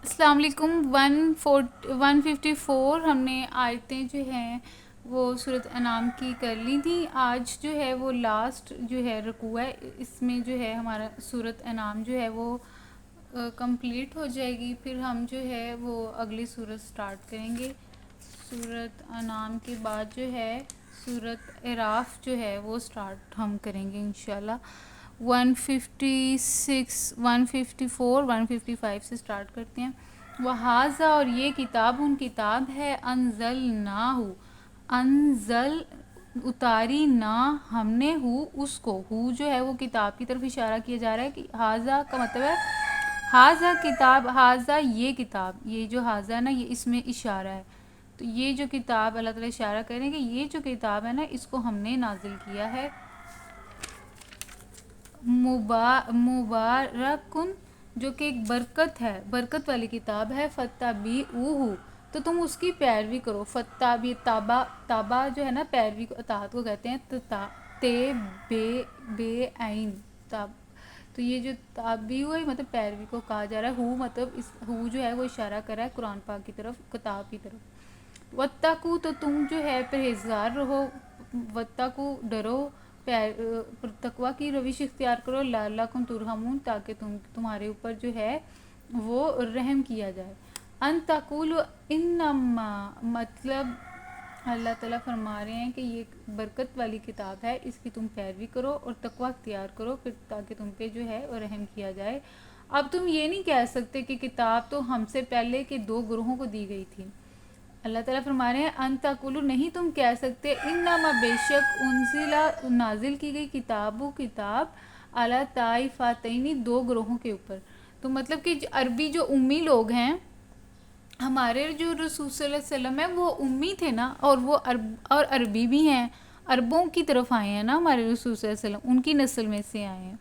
السلام علیکم۔ 154 ہم نے آیتیں جو ہیں وہ سورۃ انعام کی کر لی تھیں۔ آج جو ہے وہ لاسٹ جو ہے رکوع ہے، اس میں جو ہے ہمارا سورۃ انعام جو ہے وہ کمپلیٹ ہو جائے گی، پھر ہم جو ہے وہ اگلی سورت سٹارٹ کریں گے۔ سورۃ انعام کے بعد جو ہے سورۃ اعراف جو ہے وہ سٹارٹ ہم کریں گے انشاءاللہ۔ 156 154 155 سے سٹارٹ کرتے ہیں۔ وَهَذَا اور یہ کتاب ان کتاب ہے انزل اتاری نہ ہم نے اس کو جو ہے وہ کتاب کی طرف اشارہ کیا جا رہا ہے کہ ہاذا کا مطلب ہے ہاذا کتاب، ہاذا یہ کتاب، یہ جو ہاذا نا یہ اس میں اشارہ ہے، تو یہ جو کتاب اللہ تعالیٰ اشارہ کریں کہ یہ جو کتاب ہے نا اس کو ہم نے نازل کیا ہے مبارکن، جو کہ ایک برکت ہے، برکت والی کتاب ہے، فتبعوہ تو تم اس کی پیروی کرو۔ فتبی تابع، تابع جو ہے نا پیروی کو اطاعت کو کہتے ہیں، تے بے عین تاب، تو یہ جو تابعی ہوئی مطلب پیروی کو کہا جا رہا ہے۔ ہو مطلب اس ہو جو ہے وہ اشارہ کر رہا ہے قرآن پاک کی طرف، کتاب کی طرف۔ واتقوا تو تم جو ہے پرہیزگار رہو، واتقوا ڈرو، تقوی کی روش اختیار کرو، لعلکم ترحمون تاکہ تمہارے اوپر جو ہے وہ رحم کیا جائے۔ ان تقولوا انما مطلب اللہ تعالیٰ فرما رہے ہیں کہ یہ برکت والی کتاب ہے، اس کی تم پیروی کرو اور تقوی اختیار کرو، پھر تاکہ تم پہ جو ہے وہ رحم کیا جائے۔ اب تم یہ نہیں کہہ سکتے کہ کتاب تو ہم سے پہلے کے 2 گروہوں کو دی گئی تھی۔ اللہ تعالیٰ فرما رہے ہیں ان تقولوا نہیں تم کہہ سکتے انما بے شک انزلہ نازل کی گئی کتاب اعلیٰ طائفتین 2 گروہوں کے اوپر، تو مطلب کہ عربی جو امی لوگ ہیں، ہمارے جو رسول صلی اللہ علیہ وسلم ہے وہ امی تھے نا، اور وہ اور عربی بھی ہیں، عربوں کی طرف آئے ہیں نا ہمارے رسول صلی اللہ علیہ وسلم، ان کی نسل میں سے آئے ہیں،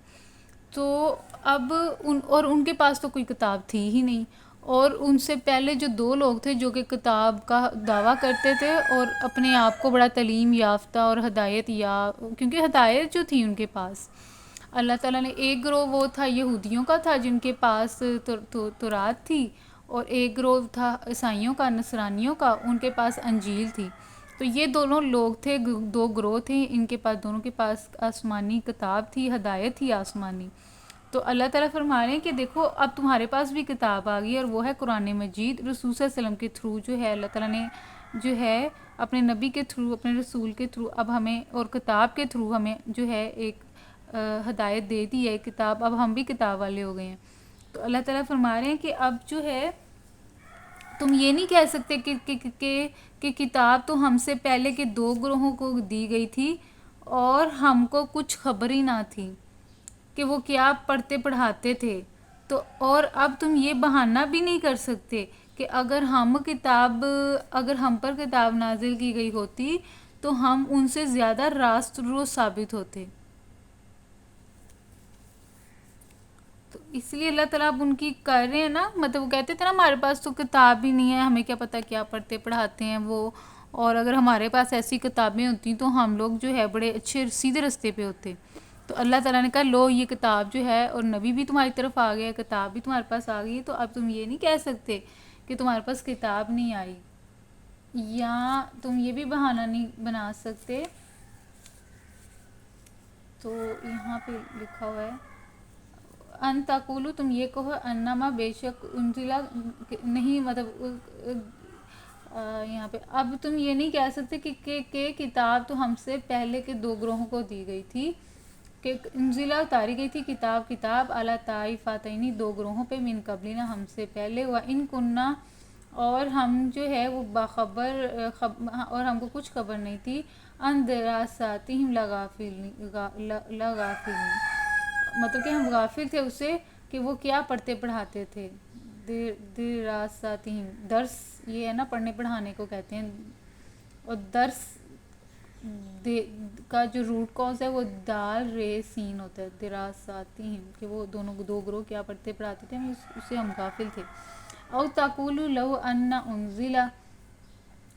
تو اب ان کے پاس تو کوئی کتاب تھی ہی نہیں، اور ان سے پہلے جو 2 لوگ تھے جو کہ کتاب کا دعویٰ کرتے تھے اور اپنے آپ کو بڑا تعلیم یافتہ اور ہدایت کیونکہ ہدایت جو تھی ان کے پاس، اللہ تعالیٰ نے ایک گروہ وہ تھا یہودیوں کا تھا جن کے پاس تورات تھی، اور ایک گروہ تھا عیسائیوں کا، نصرانیوں کا، ان کے پاس انجیل تھی، تو یہ دونوں لوگ تھے، 2 گروہ تھے، ان کے پاس دونوں کے پاس آسمانی کتاب تھی، ہدایت تھی آسمانی۔ تو اللہ تعالیٰ فرما رہے ہیں کہ دیکھو اب تمہارے پاس بھی کتاب آ گئی، اور وہ ہے قرآن مجید، رسول صلی اللہ علیہ وسلم کے تھرو جو ہے اللہ تعالیٰ نے جو ہے اپنے نبی کے تھرو، اپنے رسول کے تھرو اب ہمیں، اور کتاب کے تھرو ہمیں جو ہے ایک ہدایت دے دی ہے کتاب، اب ہم بھی کتاب والے ہو گئے ہیں۔ تو اللہ تعالیٰ فرما رہے ہیں کہ اب جو ہے تم یہ نہیں کہہ سکتے کہ کتاب تو ہم سے پہلے کے 2 گروہوں کو دی گئی تھی اور ہم کو کچھ خبر ہی نہ تھی کہ وہ کیا پڑھتے پڑھاتے تھے، تو اور اب تم یہ بہانہ بھی نہیں کر سکتے کہ اگر ہم پر کتاب نازل کی گئی ہوتی تو ہم ان سے زیادہ راست رو ثابت ہوتے۔ تو اس لیے اللہ تعالیٰ اب ان کی کر رہے ہیں نا، مطلب وہ کہتے تھے نا ہمارے پاس تو کتاب ہی نہیں ہے، ہمیں کیا پتہ کیا پڑھتے پڑھاتے ہیں وہ، اور اگر ہمارے پاس ایسی کتابیں ہوتی تو ہم لوگ جو ہے بڑے اچھے سیدھے رستے پہ ہوتے۔ تو اللہ تعالیٰ نے کہا لو یہ کتاب جو ہے، اور نبی بھی تمہاری طرف آ گیا، کتاب بھی تمہارے پاس آ گئی، تو اب تم یہ نہیں کہہ سکتے کہ تمہارے پاس کتاب نہیں آئی، یا تم یہ بھی بہانہ نہیں بنا سکتے۔ تو یہاں پہ لکھا ہوا ہے ان تقولو تم یہ کہو انما بے شک انزلہ نہیں، مطلب یہاں پہ اب تم یہ نہیں کہہ سکتے کہ کتاب تو ہم سے پہلے کے 2 گروہوں کو دی گئی تھی، کہ انزلہ اتاری گئی تھی کتاب اعلیٰ طائفتین 2 گروہوں پہ من قبلنا ہم سے پہلے، وَإِن كُنَّا اور ہم جو ہے وہ باخبر اور ہم کو کچھ خبر نہیں تھی، ان دراساتہم لغافلین مطلب کہ ہم غافل تھے اسے کہ وہ کیا پڑھتے پڑھاتے تھے۔ دراساتہم درس یہ ہے نا پڑھنے پڑھانے کو کہتے ہیں، اور درس کا جو روٹ کاز ہے وہ دال رے سین ہوتا ہے، دراساتہم کہ وہ دونوں 2 گروہ کیا پڑھتے پڑھاتے تھے، اسے ہم غافل تھے۔ او تقولوا لو ان انزلہ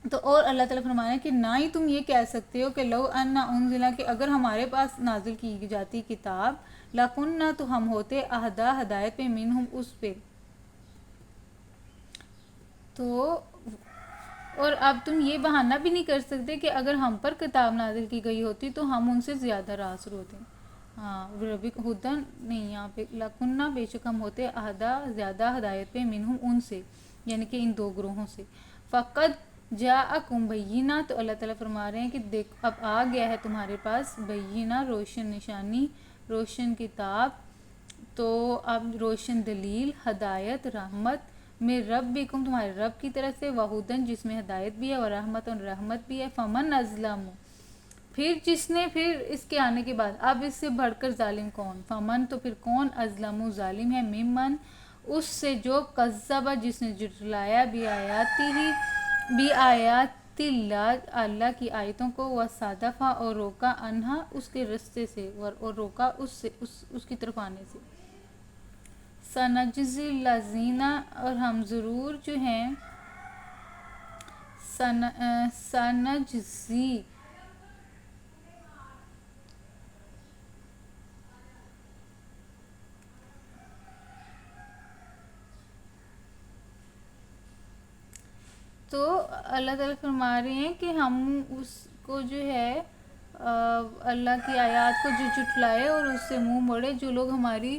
تو اور اللہ تعالیٰ فرمایا ہے کہ نہ ہی تم یہ کہہ سکتے ہو کہ لو ان انزلہ کہ اگر ہمارے پاس نازل کی جاتی کتاب لکنہ تو ہم ہوتے اہدا ہدایت پہ منہم اس پہ، تو اور اب تم یہ بہانہ بھی نہیں کر سکتے کہ اگر ہم پر کتاب نازل کی گئی ہوتی تو ہم ان سے زیادہ راست ہوتے. ہاں ربی ہدن نہیں یہاں پہ لکنہ، بے شک ہم ہوتے اہدا زیادہ ہدایت پہ منہم ان سے، یعنی کہ ان دو گروہوں سے. فقط جاءکم بینہ، تو اللہ تعالیٰ فرما رہے ہیں کہ دیکھ اب آ گیا ہے تمہارے پاس بینہ، روشن نشانی، روشن کتاب، تو اب روشن دلیل، ہدایت، رحمت میں ربکم تمہارے رب کی طرف سے، وہدن جس میں ہدایت بھی ہے، اور رحمت اور رحمت بھی ہے. فمن ازلم، پھر جس نے پھر اس کے آنے کے بعد اب اس سے بڑھ کر ظالم کون؟ فمن تو پھر کون ازلم ظالم ہے، ممن اس سے جو کذب جس نے جھٹلایا بھی آیات اللہ، اللہ کی آیتوں کو، وصدف اور روکا انہا اس کے رستے سے، اور روکا اس سے اس کی طرف آنے سے. سنجزی الذین، اور ہم ضرور جو ہیں سنجزی تو اللہ تعالیٰ فرما رہے ہیں کہ ہم اس کو جو ہے اللہ کی آیات کو جو جھٹلائے اور اس سے منہ موڑے، جو لوگ ہماری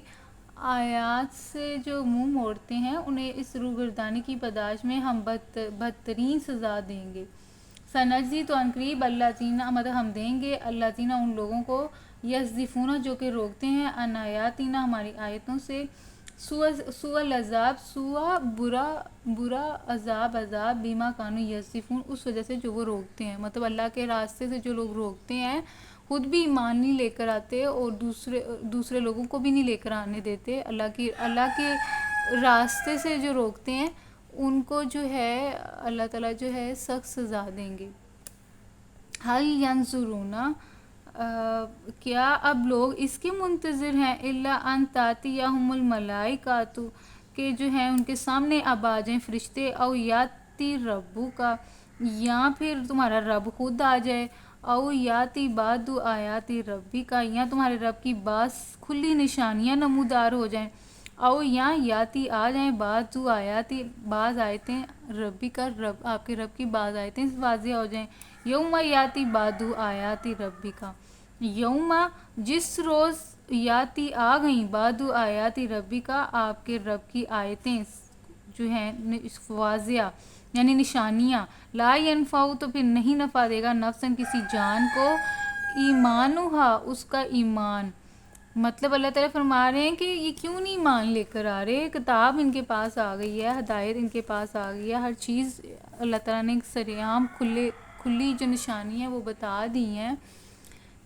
آیات سے جو منہ موڑتے ہیں انہیں اس روگردانی کی پاداش میں ہم بدترین سزا دیں گے. سنجزی تو عنقریب الذین، مطلب ہم دیں گے الذین ان لوگوں کو، یصدفون جو کہ روکتے ہیں، ان آیاتنا ہماری آیتوں سے، سوء العذاب، سوء برا عذاب بیما کانو یصدفون اس وجہ سے جو وہ روکتے ہیں. مطلب اللہ کے راستے سے جو لوگ روکتے ہیں خود بھی ایمان نہیں لے کر آتے اور دوسرے لوگوں کو بھی نہیں لے کر آنے دیتے. اللہ کے راستے سے جو روکتے ہیں ان کو جو ہے اللہ تعالیٰ جو ہے سخت سزا دیں گے. حل ینظرون، کیا اب لوگ اس کے منتظر ہیں، الا ان تاتیہم الملائکۃ کہ جو ہیں ان کے سامنے اب آ جائیں فرشتے، او یاتی ربک، یا پھر تمہارا رب خود آ جائے، او یاتی بعض آیات ربک، یا تمہارے رب کی بعض کھلی نشانیاں نمودار ہو جائیں، او یا یاتی آ جائیں بعض آیتیں ربک، آپ کے رب کی بعض آیتیں واضح ہو جائیں. یوم یاتی بعض آیات ربک، یوم جس روز یاتی آ گئیں بعض آیات ربک آپ کے رب کی آیتیں جو ہیں واضح یعنی نشانیاں، لا ینفع تو پھر نہیں نفع دے گا نفسن کسی جان کو، ایمانہا اس کا ایمان. مطلب اللہ تعالیٰ فرما رہے ہیں کہ یہ کیوں نہیں ایمان لے کر آ رہے، کتاب ان کے پاس آ گئی ہے، ہدایت ان کے پاس آ گئی ہے، ہر چیز اللہ تعالیٰ نے سریعام کھلی جو نشانی ہے وہ بتا دی ہیں،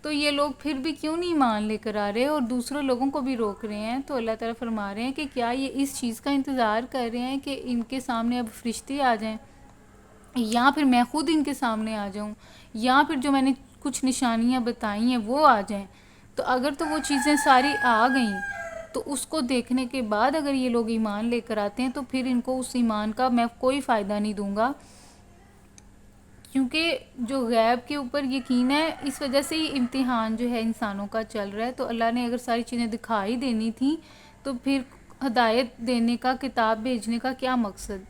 تو یہ لوگ پھر بھی کیوں نہیں ایمان لے کر آ رہے اور دوسرے لوگوں کو بھی روک رہے ہیں. تو اللہ تعالیٰ فرما رہے ہیں کہ کیا یہ اس چیز کا انتظار کر رہے ہیں کہ ان کے سامنے اب فرشتے آ جائیں، یا پھر میں خود ان کے سامنے آ جاؤں، یا پھر جو میں نے کچھ نشانیاں بتائی ہیں وہ آ جائیں. تو اگر تو وہ چیزیں ساری آ گئیں تو اس کو دیکھنے کے بعد اگر یہ لوگ ایمان لے کر آتے ہیں تو پھر ان کو اس ایمان کا میں کوئی فائدہ نہیں دوں گا، کیونکہ جو غیب کے اوپر یقین ہے اس وجہ سے یہ امتحان جو ہے انسانوں کا چل رہا ہے. تو اللہ نے اگر ساری چیزیں دکھائی دینی تھیں تو پھر ہدایت دینے کا، کتاب بھیجنے کا کیا مقصد،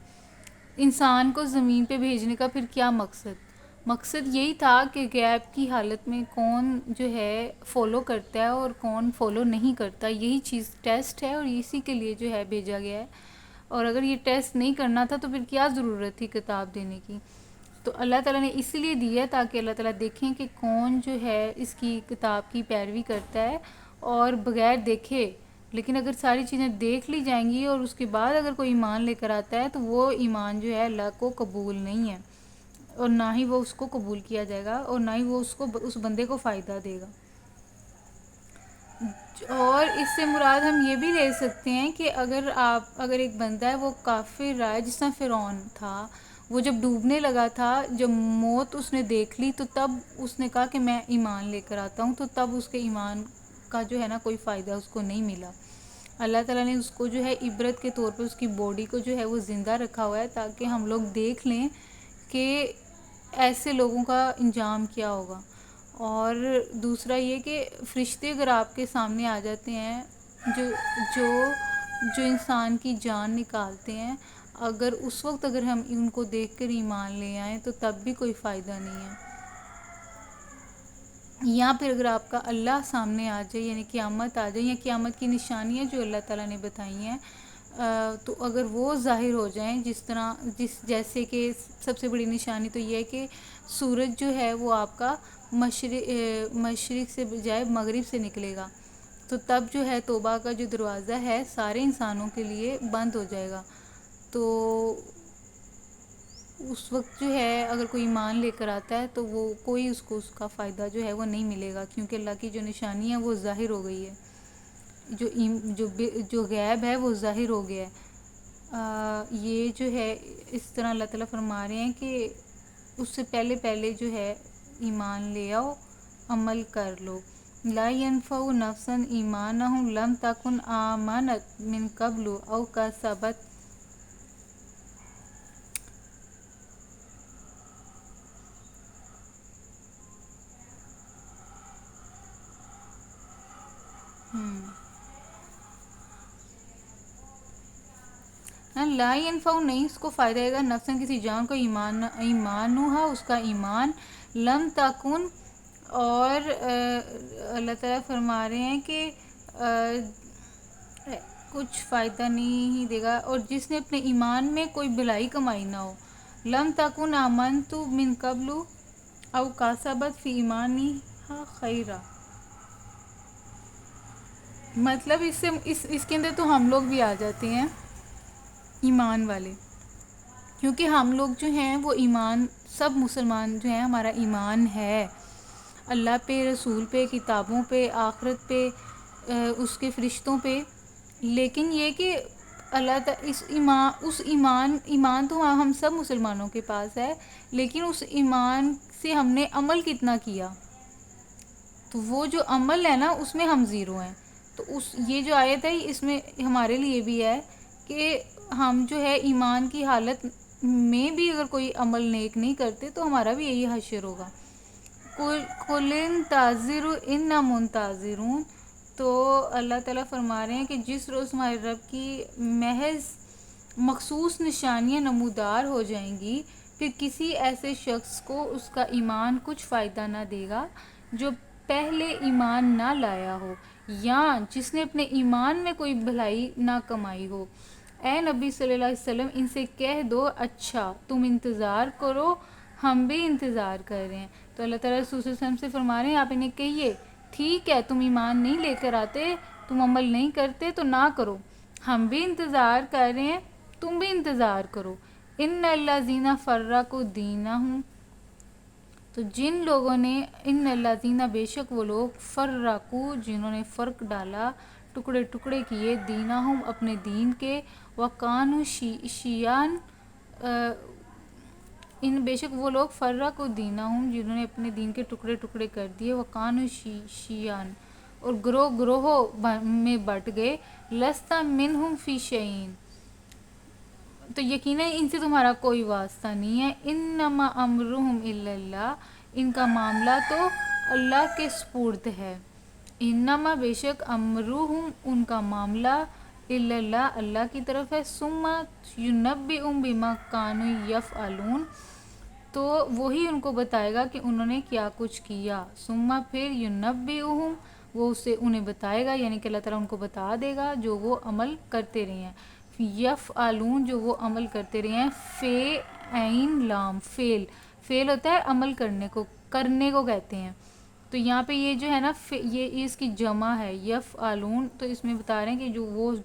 انسان کو زمین پہ بھیجنے کا پھر کیا مقصد یہی تھا کہ غیب کی حالت میں کون جو ہے فالو کرتا ہے اور کون فالو نہیں کرتا، یہی چیز ٹیسٹ ہے اور اسی کے لیے جو ہے بھیجا گیا ہے. اور اگر یہ ٹیسٹ نہیں کرنا تھا تو پھر کیا ضرورت تھی کتاب دینے کی. تو اللہ تعالیٰ نے اس لیے دی ہے تاکہ اللہ تعالیٰ دیکھیں کہ کون جو ہے اس کی کتاب کی پیروی کرتا ہے اور بغیر دیکھے. لیکن اگر ساری چیزیں دیکھ لی جائیں گی اور اس کے بعد اگر کوئی ایمان لے کر آتا ہے تو وہ ایمان جو ہے اللہ کو قبول نہیں ہے، اور نہ ہی وہ اس کو قبول کیا جائے گا اور نہ ہی وہ اس بندے کو فائدہ دے گا. اور اس سے مراد ہم یہ بھی لے سکتے ہیں کہ اگر ایک بندہ ہے وہ کافر رہا ہے، جس طرح فرعون تھا، وہ جب ڈوبنے لگا تھا، جب موت اس نے دیکھ لی تو تب اس نے کہا کہ میں ایمان لے کر آتا ہوں، تو تب اس کے ایمان کا جو ہے نا کوئی فائدہ اس کو نہیں ملا. اللہ تعالیٰ نے اس کو جو ہے عبرت کے طور پر اس کی باڈی کو جو ہے وہ زندہ رکھا ہوا ہے تاکہ ہم لوگ دیکھ لیں کہ ایسے لوگوں کا انجام کیا ہوگا. اور دوسرا یہ کہ فرشتے اگر آپ کے سامنے آ جاتے ہیں جو جو انسان کی جان نکالتے ہیں، اگر اس وقت اگر ہم ان کو دیکھ کر ایمان لے آئیں تو تب بھی کوئی فائدہ نہیں ہے. یا پھر اگر آپ کا اللہ سامنے آ جائے یعنی قیامت آ جائے یا قیامت کی نشانیاں جو اللہ تعالیٰ نے بتائی ہیں تو اگر وہ ظاہر ہو جائیں جیسے کہ سب سے بڑی نشانی تو یہ ہے کہ سورج جو ہے وہ آپ کا مشرق سے بجائے مغرب سے نکلے گا، تو تب جو ہے توبہ کا جو دروازہ ہے سارے انسانوں کے لیے بند ہو جائے گا. تو اس وقت جو ہے اگر کوئی ایمان لے کر آتا ہے تو وہ کوئی اس کو اس کا فائدہ جو ہے وہ نہیں ملے گا، کیونکہ اللہ کی جو نشانی ہے وہ ظاہر ہو گئی ہے، جو غیب ہے وہ ظاہر ہو گیا ہے. یہ جو ہے اس طرح اللہ تعالیٰ فرما رہے ہیں کہ اس سے پہلے جو ہے ایمان لے آؤ، عمل کر لو. لا ينفع نفسا ایمانہم لم تکن آمنت من قبل او کسبت لا ينفع نہیں اس کو فائدہ دے گا نفسن کسی جان کو ایمانوہا اس کا ایمان لم تکن، اور اللہ تعالیٰ فرما رہے ہیں کہ کچھ فائدہ نہیں ہی دے گا، اور جس نے اپنے ایمان میں کوئی بھلائی کمائی نہ ہو. لم تکن آمنت من قبل او کسبت فی ایمانہا خیرا. مطلب اس کے اندر تو ہم لوگ بھی آ جاتے ہیں ایمان والے، کیونکہ ہم لوگ جو ہیں وہ ایمان، سب مسلمان جو ہیں ہمارا ایمان ہے اللہ پہ، رسول پہ، کتابوں پہ، آخرت پہ، اس کے فرشتوں پہ. لیکن یہ کہ اللہ اس ایمان تو ہم سب مسلمانوں کے پاس ہے، لیکن اس ایمان سے ہم نے عمل کتنا کیا، تو وہ جو عمل ہے نا اس میں ہم زیرو ہیں. تو یہ جو آیت ہے اس میں ہمارے لیے بھی ہے کہ ہم جو ہے ایمان کی حالت میں بھی اگر کوئی عمل نیک نہیں کرتے تو ہمارا بھی یہی حشر ہوگا. قُلِ انتظروا اِنَّا مُنتَظِرُونَ. تو اللہ تعالیٰ فرما رہے ہیں کہ جس روز ہمارے رب کی محض مخصوص نشانیاں نمودار ہو جائیں گی، پھر کسی ایسے شخص کو اس کا ایمان کچھ فائدہ نہ دے گا جو پہلے ایمان نہ لایا ہو یا جس نے اپنے ایمان میں کوئی بھلائی نہ کمائی ہو. اے نبی صلی اللہ علیہ وسلم ان سے کہہ دو اچھا تم انتظار کرو، ہم بھی انتظار کر رہے ہیں. تو اللہ تعالیٰ رسول صلی اللہ علیہ وسلم سے فرما رہے ہیں آپ انہیں کہیے ٹھیک ہے تم ایمان نہیں لے کر آتے، تم عمل نہیں کرتے تو نہ کرو، ہم بھی انتظار کر رہے ہیں، تم بھی انتظار کرو. ان الذین فرقوا دینہم. تو جن لوگوں نے ان الذین بے شک وہ لوگ فرقوا جنہوں نے فرق ڈالا، ٹکڑے ٹکڑے کیے، دینہم اپنے دین کے، وکانوا شیعان ان بے شک وہ لوگ فرقوا دینہم جنہوں نے اپنے دین کے ٹکڑے ٹکڑے کر دیے، وکانوا شیعان اور گروہوں میں بٹ گئے، لست منہم فی شیء تو یقیناً ان سے تمہارا کوئی واسطہ نہیں ہے. انما امرہم الی اللہ ان کا معاملہ تو اللہ کے سپرد ہے. انما بے شک امرہم ان کا معاملہ الی اللہ اللہ کی طرف ہے. ثم ینبئہم بما کانوا یفعلون تو وہی ان کو بتائے گا کہ انہوں نے کیا کچھ کیا. ثم پھر ینبئہم وہ اسے انہیں بتائے گا، یعنی کہ اللہ تعالیٰ ان کو بتا دے گا جو وہ عمل کرتے رہے ہیں. یفعلون جو وہ عمل کرتے رہے ہیں، فے عین لام فعل ہوتا ہے عمل کرنے کو کہتے ہیں. تو یہاں پہ یہ جو ہے نا یہ اس کی جمع ہے یفعلون، تو اس میں بتا رہے ہیں کہ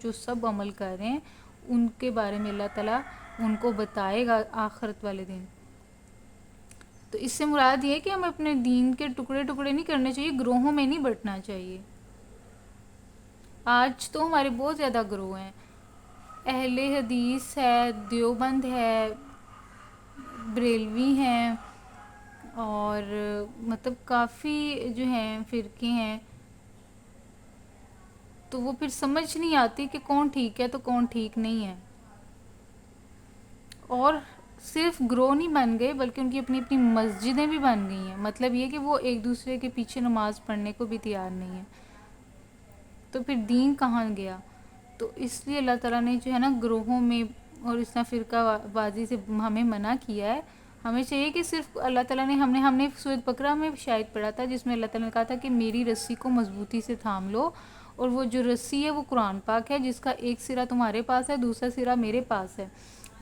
جو سب عمل کر رہے ہیں ان کے بارے میں اللہ تعالیٰ ان کو بتائے گا آخرت والے دن. تو اس سے مراد یہ ہے کہ ہم اپنے دین کے ٹکڑے ٹکڑے نہیں کرنے چاہیے، گروہوں میں نہیں بٹنا چاہیے. آج تو ہمارے بہت زیادہ گروہ ہیں، اہل حدیث ہے، دیوبند ہے، بریلوی ہیں، اور مطلب کافی جو ہیں فرقے ہیں. تو وہ پھر سمجھ نہیں آتی کہ کون ٹھیک ہے تو کون ٹھیک نہیں ہے. اور صرف گروہ نہیں بن گئے بلکہ ان کی اپنی اپنی مسجدیں بھی بن گئی ہیں. مطلب یہ کہ وہ ایک دوسرے کے پیچھے نماز پڑھنے کو بھی تیار نہیں ہے. تو پھر دین کہاں گیا؟ تو اس لیے اللہ تعالیٰ نے جو ہے نا گروہوں میں اور اس طرح فرقہ بازی سے ہمیں منع کیا ہے. ہمیں چاہیے کہ صرف اللہ تعالیٰ نے ہم نے سورۃ بقرہ میں شاید پڑھا تھا جس میں اللہ تعالیٰ نے کہا تھا کہ میری رسی کو مضبوطی سے تھام لو, اور وہ جو رسی ہے وہ قرآن پاک ہے جس کا ایک سرا تمہارے پاس ہے, دوسرا سرا میرے پاس ہے.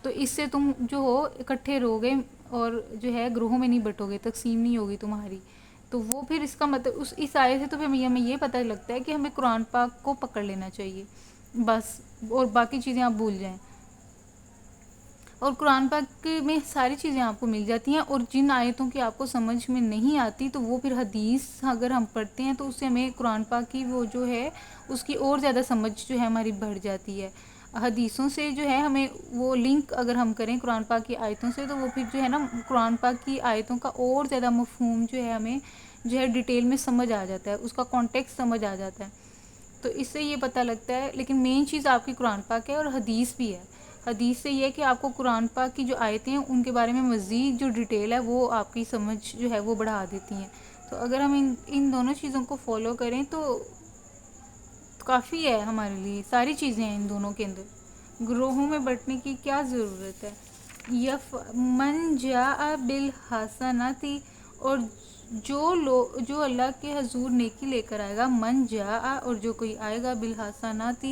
تو اس سے تم جو ہو اکٹھے رہو گے اور جو ہے گروہوں میں نہیں بٹو گے, تقسیم نہیں ہوگی تمہاری. تو وہ پھر اس کا مطلب اس آیت سے تو پھر ہمیں یہ پتہ لگتا ہے کہ ہمیں قرآن پاک کو پکڑ لینا چاہیے بس, اور باقی چیزیں آپ بھول جائیں. اور قرآن پاک میں ساری چیزیں آپ کو مل جاتی ہیں, اور جن آیتوں کی آپ کو سمجھ میں نہیں آتی تو وہ پھر حدیث اگر ہم پڑھتے ہیں تو اس سے ہمیں قرآن پاک کی وہ جو ہے اس کی اور زیادہ سمجھ جو ہے ہماری بڑھ جاتی ہے. حدیثوں سے جو ہے ہمیں وہ لنک اگر ہم کریں قرآن پاک کی آیتوں سے تو وہ پھر جو ہے نا قرآن پاک کی آیتوں کا اور زیادہ مفہوم جو ہے ہمیں جو ہے ڈیٹیل میں سمجھ آ جاتا ہے, اس کا کانٹیکسٹ سمجھ آ جاتا ہے. تو اس سے یہ پتہ لگتا ہے, لیکن مین چیز آپ کی قرآن پاک ہے اور حدیث بھی ہے. حدیث سے یہ ہے کہ آپ کو قرآن پاک کی جو آیتیں ہیں ان کے بارے میں مزید جو ڈیٹیل ہے وہ آپ کی سمجھ جو ہے وہ بڑھا دیتی ہیں. تو اگر ہم ان دونوں چیزوں کو فالو کریں تو کافی ہے ہمارے لیے, ساری چیزیں ہیں ان دونوں کے اندر. گروہوں میں بٹنے کی کیا ضرورت ہے. من جاء بالحسنۃ, اور جو اللہ کے حضور نیکی لے کر آئے گا, من جاء اور جو کوئی آئے گا, بالحسنۃ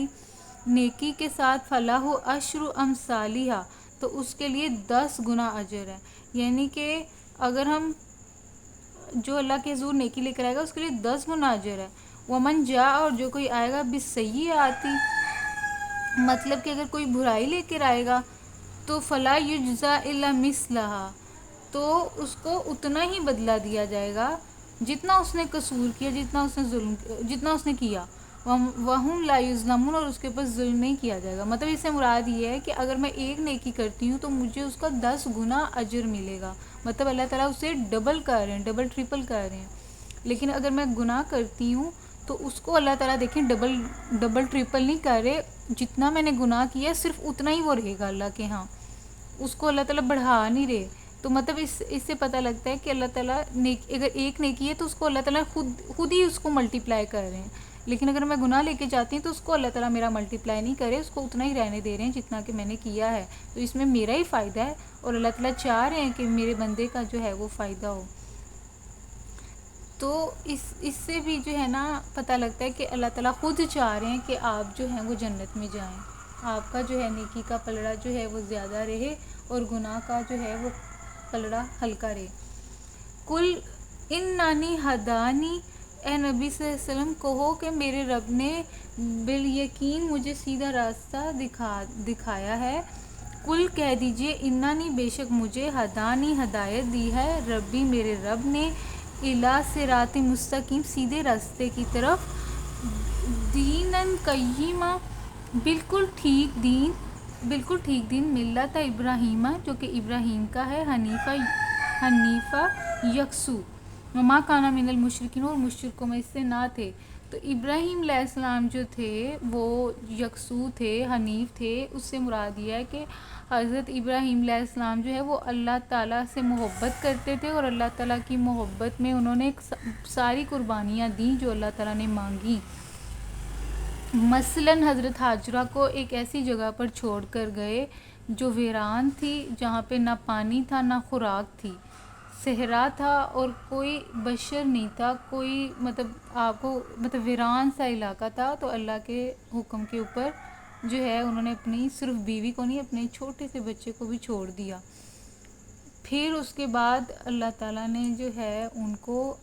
نیکی کے ساتھ, فلاح عشر امثالہا تو اس کے لیے 10 گنا اجر ہے. یعنی کہ اگر ہم جو اللہ کے حضور نیکی لے کر آئے گا اس کے لیے 10 گنا اجر ہے. ومن جاء اور جو کوئی آئے گا, بالسیئۃ مطلب کہ اگر کوئی برائی لے کر آئے گا تو فلا یجزا الا مثلہا تو اس کو اتنا ہی بدلہ دیا جائے گا جتنا اس نے قصور کیا, جتنا اس نے کیا. وَهُمْ لَا يُظْلَمُونَ اور اس کے اوپر ظلم نہیں کیا جائے گا. مطلب اس سے مراد یہ ہے کہ اگر میں ایک نیکی کرتی ہوں تو مجھے اس کا 10 گنا اجر ملے گا. مطلب اللہ تعالیٰ اسے ڈبل کر رہے ہیں, ڈبل ٹرپل کر رہے ہیں. لیکن اگر میں گناہ کرتی ہوں تو اس کو اللہ تعالیٰ دیکھیں ڈبل ٹرپل نہیں کر رہے, جتنا میں نے گناہ کیا صرف اتنا ہی وہ رہے گا اللہ کے ہاں, اس کو اللہ تعالیٰ بڑھا نہیں رہے. تو مطلب اس سے پتہ لگتا ہے کہ اللہ تعالیٰ اگر ایک نیکی ہے تو اس کو اللہ تعالیٰ خود ہی اس کو ملٹیپلائی کر رہے ہیں. لیکن اگر میں گناہ لے کے جاتی ہوں تو اس کو اللہ تعالیٰ میرا ملٹیپلائی نہیں کرے, اس کو اتنا ہی رہنے دے رہے ہیں جتنا کہ میں نے کیا ہے. تو اس میں میرا ہی فائدہ ہے اور اللہ تعالیٰ چاہ رہے ہیں کہ میرے بندے کا جو ہے وہ فائدہ ہو. تو اس سے بھی جو ہے نا پتہ لگتا ہے کہ اللہ تعالیٰ خود چاہ رہے ہیں کہ آپ جو ہیں وہ جنت میں جائیں, آپ کا جو ہے نیکی کا پلڑا جو ہے وہ زیادہ رہے اور گناہ کا جو ہے وہ پلڑا ہلکا رہے. کل انانی ہدانی, اے نبی صلی اللہ علیہ وسلم کہو کہ میرے رب نے بالیقین مجھے سیدھا راستہ دکھایا ہے. کل کہہ دیجئے انانی بے شک مجھے ہدانی ہدایت دی ہے, ربی میرے رب نے, الی صراط مستقیم سیدھے راستے کی طرف, دینن قیما بالکل ٹھیک دین, ملت ابراہیمہ جو کہ ابراہیم کا ہے, حنیفہ یکسو, وما کانا من المشرکین اور مشرکوں میں اس سے نہ تھے. تو ابراہیم علیہ السلام جو تھے وہ یکسو تھے, حنیف تھے. اس سے مراد یہ ہے کہ حضرت ابراہیم علیہ السلام جو ہے وہ اللہ تعالیٰ سے محبت کرتے تھے, اور اللہ تعالیٰ کی محبت میں انہوں نے ساری قربانیاں دیں جو اللہ تعالیٰ نے مانگی. مثلاً حضرت حاجرہ کو ایک ایسی جگہ پر چھوڑ کر گئے جو ویران تھی, جہاں پہ نہ پانی تھا نہ خوراک تھی, صحرا تھا اور کوئی بشر نہیں تھا, کوئی مطلب ویران سا علاقہ تھا. تو اللہ کے حکم کے اوپر جو ہے انہوں نے اپنی صرف بیوی کو نہیں, اپنے چھوٹے سے بچے کو بھی چھوڑ دیا. پھر اس کے بعد اللہ تعالیٰ نے جو ہے ان کو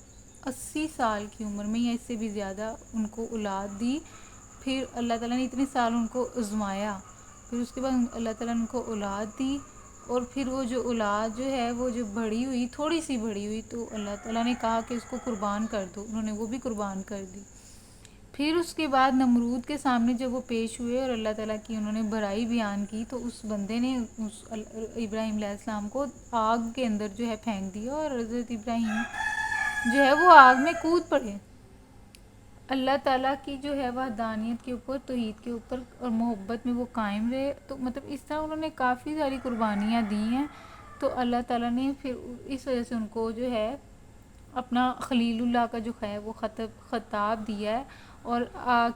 80 سال کی عمر میں یا اس سے بھی زیادہ ان کو اولاد دی. پھر اللہ تعالیٰ نے اتنے سال ان کو آزمایا, پھر اس کے بعد اللہ تعالیٰ نے ان کو اولاد دی, اور پھر وہ جو اولاد جو ہے وہ جو بڑی ہوئی, تھوڑی سی بڑی ہوئی, تو اللہ تعالیٰ نے کہا کہ اس کو قربان کر دو, انہوں نے وہ بھی قربان کر دی. پھر اس کے بعد نمرود کے سامنے جب وہ پیش ہوئے اور اللہ تعالیٰ کی انہوں نے بڑائی بیان کی, تو اس بندے نے ابراہیم علیہ السلام کو آگ کے اندر جو ہے پھینک دیا, اور حضرت ابراہیم جو ہے وہ آگ میں کود پڑے. اللہ تعالیٰ کی جو ہے وحدانیت کے اوپر, توحید کے اوپر اور محبت میں وہ قائم رہے. تو مطلب اس طرح انہوں نے کافی ساری قربانیاں دی ہیں. تو اللہ تعالیٰ نے پھر اس وجہ سے ان کو جو ہے اپنا خلیل اللہ کا جو ہے وہ خطاب دیا ہے, اور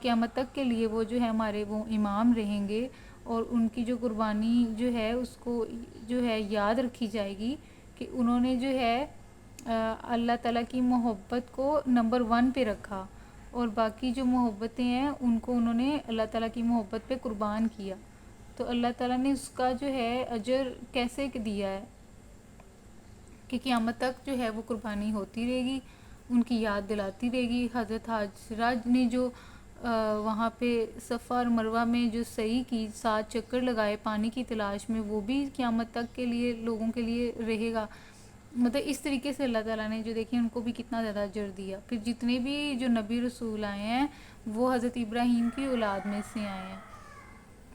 قیامت تک کے لیے وہ جو ہے ہمارے وہ امام رہیں گے. اور ان کی جو قربانی جو ہے اس کو جو ہے یاد رکھی جائے گی کہ انہوں نے جو ہے اللہ تعالیٰ کی محبت کو نمبر 1 پہ رکھا، اور باقی جو محبتیں ہیں ان کو انہوں نے اللہ تعالیٰ کی محبت پہ قربان کیا. تو اللہ تعالیٰ نے اس کا جو ہے اجر کیسے دیا ہے کہ قیامت تک جو ہے وہ قربانی ہوتی رہے گی، ان کی یاد دلاتی رہے گی. حضرت حاجرہ نے جو وہاں پہ صفا اور مروہ میں جو سعی کی، 7 چکر لگائے پانی کی تلاش میں، وہ بھی قیامت تک کے لیے لوگوں کے لیے رہے گا. مطلب اس طریقے سے اللہ تعالیٰ نے جو دیکھیں ان کو بھی کتنا زیادہ اجر دیا. پھر جتنے بھی جو نبی رسول آئے ہیں وہ حضرت ابراہیم کی اولاد میں سے آئے ہیں.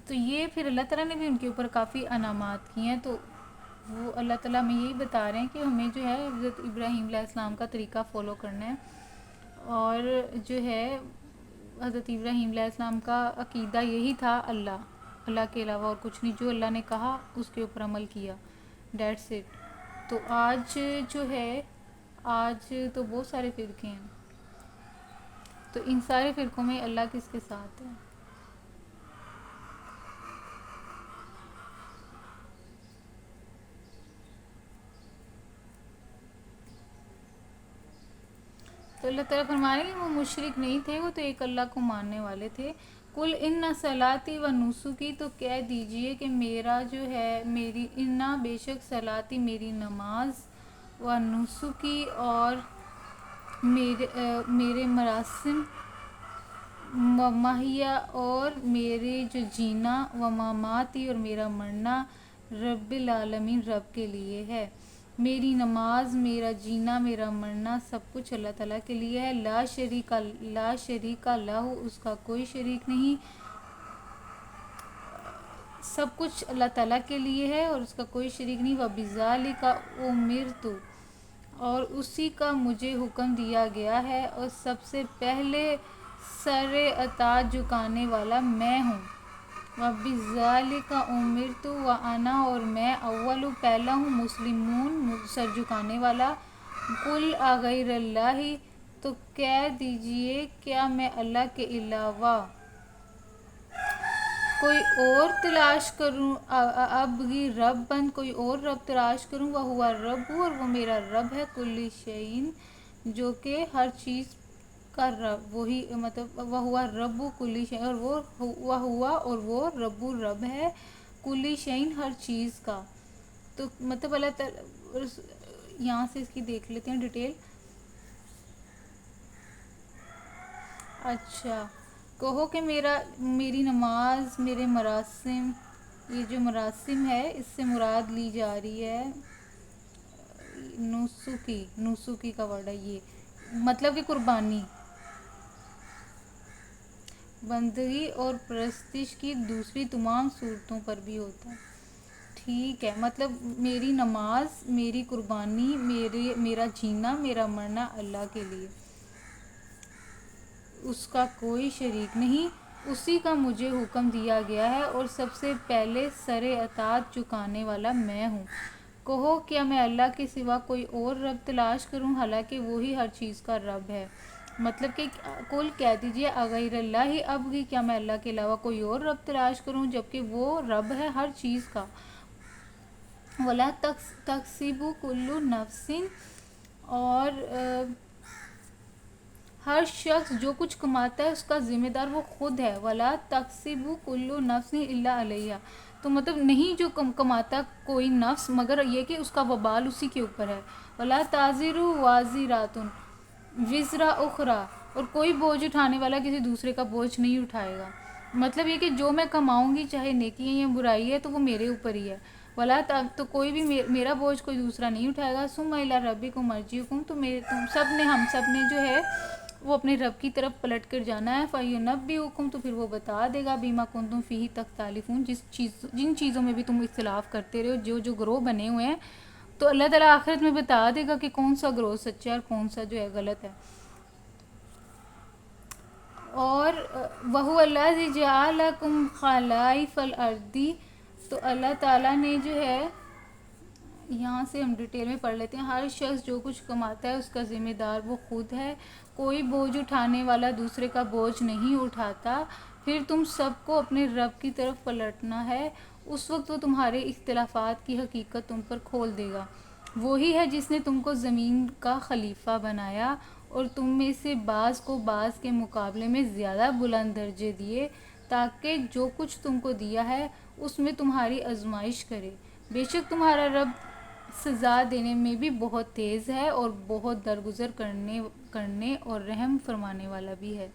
تو یہ پھر اللہ تعالیٰ نے بھی ان کے اوپر کافی انعامات کیے ہیں. تو وہ اللہ تعالیٰ ہمیں یہی بتا رہے ہیں کہ ہمیں جو ہے حضرت ابراہیم علیہ السلام کا طریقہ فالو کرنا ہے، اور جو ہے حضرت ابراہیم علیہ السلام کا عقیدہ یہی تھا، اللہ کے علاوہ اور کچھ نہیں، جو اللہ نے کہا اس کے اوپر عمل کیا. That's it. تو آج جو ہے آج تو بہت سارے فرقے ہیں، تو ان سارے فرقوں میں اللہ کس کے ساتھ ہے؟ تو اللہ تعالیٰ فرما رہے ہیں کہ وہ مشرک نہیں تھے، وہ تو ایک اللہ کو ماننے والے تھے. کل ان صلاتی و نسکی، تو کہہ دیجئے کہ میرا جو ہے میری بے شک صلاتی میری نماز، و نسکی اور میرے مراسم، و ماہیا اور میرے جو جینا، و مماتی اور میرا مرنا، رب العالمین رب کے لیے ہے. میری نماز، میرا جینا، میرا مرنا سب کچھ اللہ تعالیٰ کے لیے ہے. لا شریک لہ، اس کا کوئی شریک نہیں. سب کچھ اللہ تعالیٰ کے لیے ہے اور اس کا کوئی شریک نہیں. وَبِذَالِکَ أُمِرْتُ، اور اسی کا مجھے حکم دیا گیا ہے، اور سب سے پہلے سر اطاعت جھکانے والا میں ہوں. وَبِذَالِکَ أُمِرْتُ وَأَنَا، اور میں اول پہلا ہوں، مسلمون سر جھکانے والا. قُلْ أَغَيْرَ اللہِ، تو کہہ دیجئے کیا میں اللہ کے علاوہ کوئی اور تلاش کروں، ابغی ربًا، کوئی اور رب تلاش کروں، وہو رب، اور وہ میرا رب ہے، کل شیء، جو کہ ہر چیز کا رب، وہی مطلب وہو رب کل شیء، اور وہ رب ہے کل شیء، ہر چیز کا. تو مطلب اللہ تعالیٰ یہاں سے اس کی دیکھ لیتے ہیں ڈیٹیل. اچھا، کہو کہ میری نماز، میرے مراسم، یہ جو مراسم ہے اس سے مراد لی جا رہی ہے نسکی کا ورڈ ہے یہ، مطلب کہ قربانی، بندگی اور پرستش کی دوسری تمام صورتوں پر بھی ہوتا ہے. ٹھیک ہے، مطلب میری نماز، میری قربانی، میرا جینا، میرا مرنا اللہ کے لیے، اس کا کوئی شریک نہیں. اسی کا مجھے حکم دیا گیا ہے، اور سب سے پہلے سر اطاعت جھکانے والا میں ہوں. کہو کیا میں اللہ کے سوا کوئی اور رب تلاش کروں، حالانکہ وہی ہر چیز کا رب ہے. مطلب کہ کل کہہ دیجئے اغیر اللہ ابغی، کیا میں اللہ کے علاوہ کوئی اور رب تلاش کروں جبکہ وہ رب ہے ہر چیز کا. ولا تکسب کل نفس، اور ہر شخص جو کچھ کماتا ہے اس کا ذمہ دار وہ خود ہے. ولا تکسب کل نفس الا علیہا، تو مطلب نہیں جو کماتا کوئی نفس مگر یہ کہ اس کا وبال اسی کے اوپر ہے. ولا تازر وازرۃ وزر اخری، اور کوئی بوجھ اٹھانے والا کسی دوسرے کا بوجھ نہیں اٹھائے گا. مطلب یہ کہ جو میں کماؤں گی چاہے نیکی ہے یا برائی ہے تو وہ میرے اوپر ہی ہے. ولا تو کوئی بھی میرا بوجھ کوئی دوسرا نہیں اٹھائے گا. ثم الی ربکم مرجعکم، تو ہم سب نے جو ہے وہ اپنے رب کی طرف پلٹ کر جانا ہے. فینبئکم، تو پھر وہ بتا دے گا، بما کنتم فیہ تختلفون، جن چیزوں میں بھی تم اختلاف کرتے رہے ہو، جو گروہ بنے ہوئے ہیں، تو اللہ تعالیٰ آخرت میں بتا دے گا کہ کون سا گروہ سچا ہے اور کون سا جو ہے غلط ہے. اور وَهُوَ الَّذِي جَعَلَكُمْ خَلَائِفَ الْأَرْضِ، تو اللہ تعالیٰ نے جو ہے، یہاں سے ہم ڈیٹیل میں پڑھ لیتے ہیں. ہر شخص جو کچھ کماتا ہے اس کا ذمہ دار وہ خود ہے، کوئی بوجھ اٹھانے والا دوسرے کا بوجھ نہیں اٹھاتا. پھر تم سب کو اپنے رب کی طرف پلٹنا ہے، اس وقت وہ تمہارے اختلافات کی حقیقت تم پر کھول دے گا۔ وہی ہے جس نے تم کو زمین کا خلیفہ بنایا اور تم میں سے بعض کو بعض کے مقابلے میں زیادہ بلند درجے دیے، تاکہ جو کچھ تم کو دیا ہے اس میں تمہاری آزمائش کرے۔ بے شک تمہارا رب سزا دینے میں بھی بہت تیز ہے اور بہت درگزر کرنے اور رحم فرمانے والا بھی ہے۔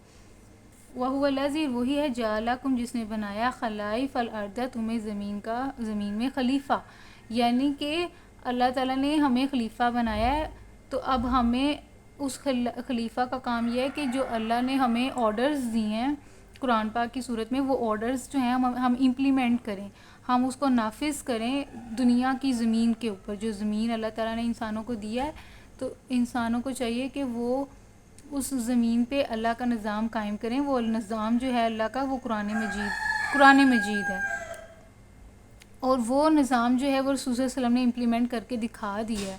وَهُوَ الَّذِي، وہی ہے جَعَلَكُمْ جس نے بنایا خلائف الارض تمہیں زمین میں خلیفہ، یعنی کہ اللہ تعالیٰ نے ہمیں خلیفہ بنایا ہے، تو اب ہمیں اس خلیفہ کا کام یہ ہے کہ جو اللہ نے ہمیں آرڈرز دیے ہیں قرآن پاک کی صورت میں، وہ آرڈرز جو ہیں ہم امپلیمنٹ کریں، ہم اس کو نافذ کریں دنیا کی زمین کے اوپر۔ جو زمین اللہ تعالیٰ نے انسانوں کو دیا ہے، تو انسانوں کو چاہیے کہ وہ اس زمین پہ اللہ کا نظام قائم کریں۔ وہ نظام جو ہے اللہ کا، وہ قرآن مجید ہے، اور وہ نظام جو ہے وہ رسول صلی اللہ علیہ وسلم نے امپلیمنٹ کر کے دکھا دیا ہے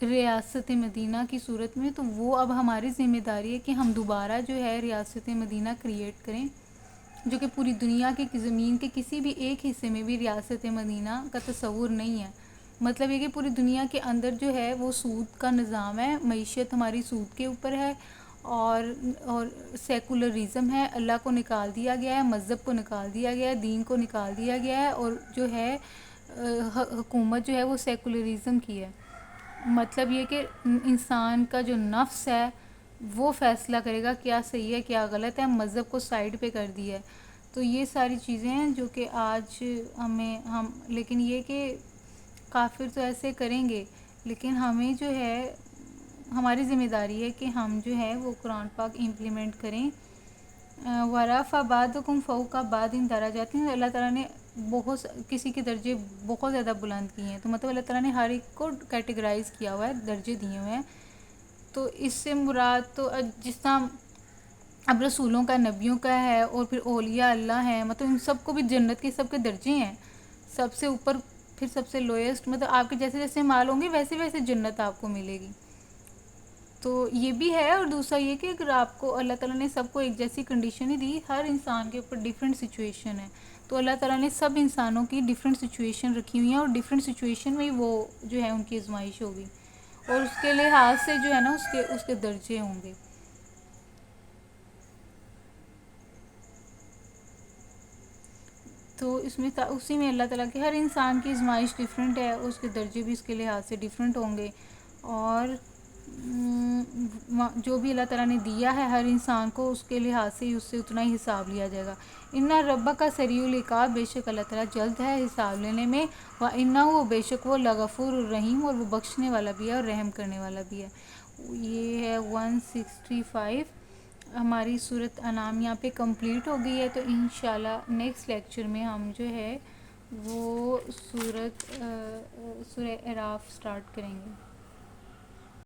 ریاست مدینہ کی صورت میں۔ تو وہ اب ہماری ذمہ داری ہے کہ ہم دوبارہ جو ہے ریاست مدینہ کریٹ کریں، جو کہ پوری دنیا کی زمین کے کسی بھی ایک حصے میں بھی ریاست مدینہ کا تصور نہیں ہے۔ مطلب یہ کہ پوری دنیا کے اندر جو ہے وہ سود کا نظام ہے، معیشت ہماری سود کے اوپر ہے، اور سیکولرزم ہے، اللہ کو نکال دیا گیا ہے، مذہب کو نکال دیا گیا ہے، دین کو نکال دیا گیا ہے، اور جو ہے حکومت جو ہے وہ سیکولرزم کی ہے۔ مطلب یہ کہ انسان کا جو نفس ہے وہ فیصلہ کرے گا کیا صحیح ہے کیا غلط ہے، مذہب کو سائیڈ پہ کر دیا ہے۔ تو یہ ساری چیزیں ہیں جو کہ آج لیکن یہ کہ کافر تو ایسے کریں گے، لیکن ہمیں جو ہے ہماری ذمہ داری ہے کہ ہم جو ہے وہ قرآن پاک امپلیمنٹ کریں۔ وَرَفَعَ بَعْضَكُمْ فَوْقَ بَعْضٍ دَرَجَاتٍ، اللہ تعالیٰ نے کسی کے درجے بہت زیادہ بلند کیے ہیں، تو مطلب اللہ تعالیٰ نے ہر ایک کو کیٹیگرائز کیا ہوا ہے، درجے دیے ہوئے ہیں۔ تو اس سے مراد تو جس طرح اب رسولوں کا، نبیوں کا ہے، اور پھر اولیاء اللہ ہیں، مطلب ان سب کو بھی جنت کے سب کے درجے ہیں، سب سے اوپر پھر سب سے لوئسٹ، مطلب آپ کے جیسے جیسے مال ہوں گے ویسے ویسے جنت آپ کو ملے گی۔ تو یہ بھی ہے، اور دوسرا یہ کہ اگر آپ کو اللہ تعالیٰ نے سب کو ایک جیسی کنڈیشن ہی دی، ہر انسان کے اوپر ڈیفرنٹ سچویشن ہے، تو اللہ تعالیٰ نے سب انسانوں کی ڈیفرنٹ سچویشن رکھی ہوئی ہیں، اور ڈیفرنٹ سچویشن میں وہ جو ہے ان کی آزمائش ہوگی، اور اس کے لحاظ سے جو ہے نا اس کے درجے ہوں گے۔ تو اسی میں اللہ تعالیٰ کے ہر انسان کی آزمائش ڈیفرنٹ ہے، اس کے درجے بھی اس کے لحاظ سے ڈیفرنٹ ہوں گے، اور جو بھی اللہ تعالیٰ نے دیا ہے ہر انسان کو اس کے لحاظ سے اس سے اتنا ہی حساب لیا جائے گا۔ اِنَّ رَبَّکَ سَرِیعُ العقاب، بے شک اللہ تعالیٰ جلد ہے حساب لینے میں، وَإِنَّهُ، بے شک وہ لغفور الرحیم، اور وہ بخشنے والا بھی ہے اور رحم کرنے والا بھی ہے۔ یہ ہے 165۔ ہماری سورۃ انعام یہاں پہ کمپلیٹ ہو گئی ہے، تو انشاءاللہ نیکسٹ لیکچر میں ہم جو ہے وہ سورہ اعراف سٹارٹ کریں گے۔